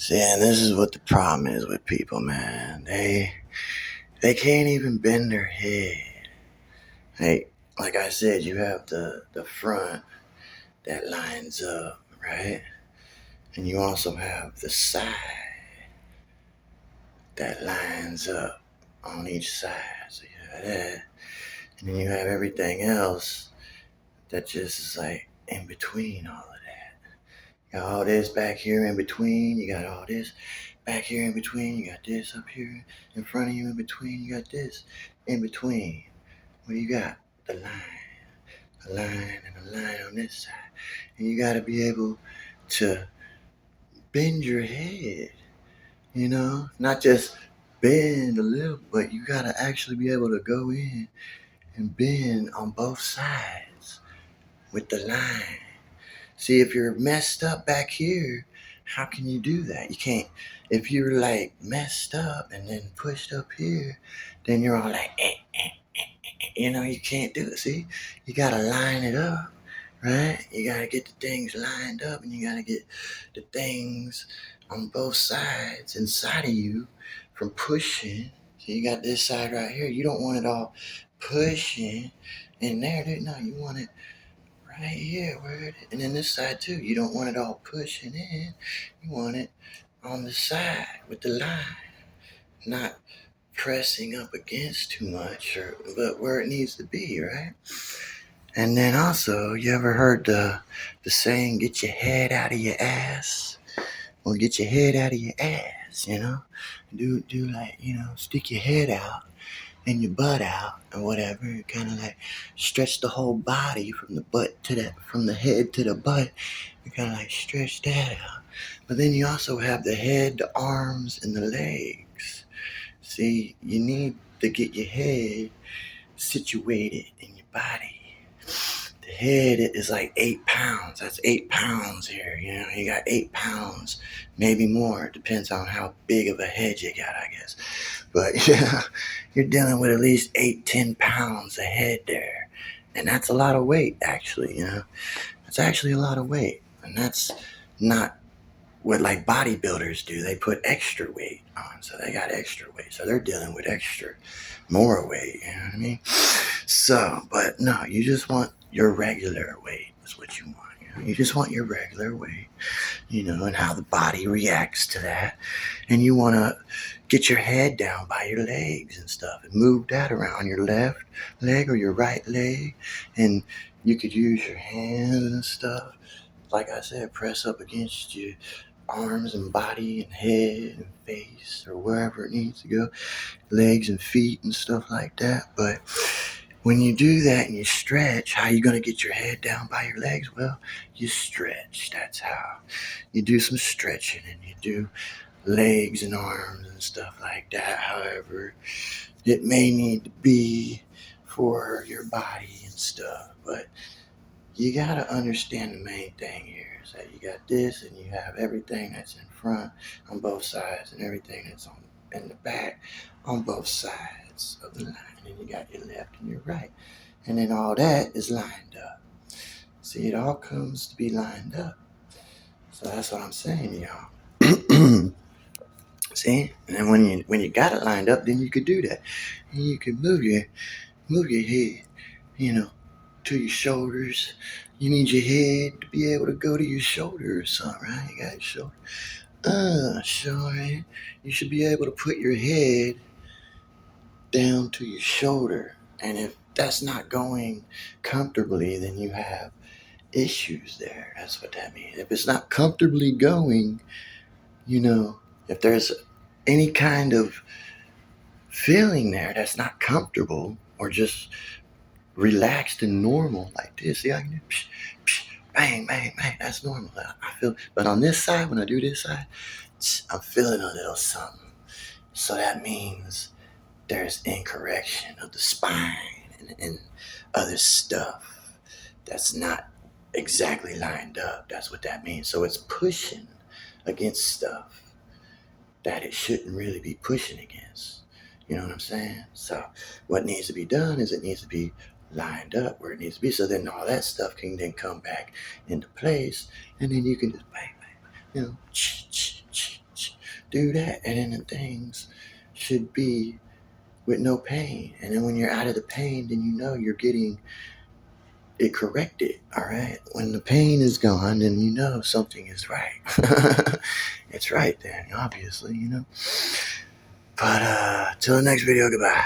See, and this is what the problem is with people, man. They can't even bend their head. Hey, like I said, you have the front that lines up, right? And you also have the side that lines up on each side. So you have that. And then you have everything else that just is like in between all of that. You got all this back here in between. You got all this back here in between. You got this up here in front of you in between. You got this in between. What do you got? The line. A line and a line on this side. And you got to be able to bend your head, not just bend a little, but you got to actually be able to go in and bend on both sides with the line. See, if you're messed up back here, how can you do that? You can't. If you're like messed up and then pushed up here, then you're all like, you can't do it. See, you got to line it up, right? You got to get the things lined up and you got to get the things on both sides inside of you from pushing. So you got this side right here. You don't want it all pushing in there. No, you want it right here, and then this side too. You don't want it all pushing in. You want it on the side with the line, not pressing up against too much, but where it needs to be, right? And then also, you ever heard the saying, "Get your head out of your ass"? Well, get your head out of your ass. Do like stick your head out and your butt out or whatever, kind of like stretch the whole body from the head to the butt. You kind of like stretch that out. But then you also have the head, the arms, and the legs. See, you need to get your head situated in your body. The head is like 8 pounds. That's 8 pounds here. You got 8 pounds, maybe more. It depends on how big of a head you got, I guess. But yeah, you're dealing with at least 8-10 pounds of head there. And that's a lot of weight, actually. It's actually a lot of weight. And that's not what like bodybuilders do. They put extra weight on. So they got extra weight. So they're dealing with more weight. You know what I mean? So, but no, you just want your regular weight is what you want. You just want your regular weight, and how the body reacts to that. And you want to get your head down by your legs and stuff and move that around your left leg or your right leg. And you could use your hands and stuff. Like I said, press up against your arms and body and head and face or wherever it needs to go, legs and feet and stuff like that. But when you do that and you stretch, how are you going to get your head down by your legs? Well, you stretch. That's how. You do some stretching and you do legs and arms and stuff like that. However, it may need to be for your body and stuff. But you got to understand the main thing here is that you got this and you have everything that's in front on both sides and everything that's in the back on both sides of the line. And you got your left and your right. And then all that is lined up. See, it all comes to be lined up. So that's what I'm saying, y'all. See? And then when you got it lined up, then you could do that. And you could move your head, to your shoulders. You need your head to be able to go to your shoulder or something, right? You got your shoulder. Sure. You should be able to put your head down to your shoulder. And if that's not going comfortably, then you have issues there. That's what that means. If it's not comfortably going, if there's any kind of feeling there that's not comfortable or just relaxed and normal like this, see, I can do psh, psh, bang, bang, bang. That's normal. I feel, but on this side, when I do this side, I'm feeling a little something. So that means there's incorrection of the spine and other stuff that's not exactly lined up. That's what that means. So it's pushing against stuff that it shouldn't really be pushing against. You know what I'm saying? So what needs to be done is it needs to be lined up where it needs to be. So then all that stuff can then come back into place. And then you can just bang, bang, do that. And then the things should be with no pain. And then when you're out of the pain, then you know you're getting it corrected. All right. When the pain is gone, then you know something is right. It's right then, obviously, you know. But till the next video, goodbye.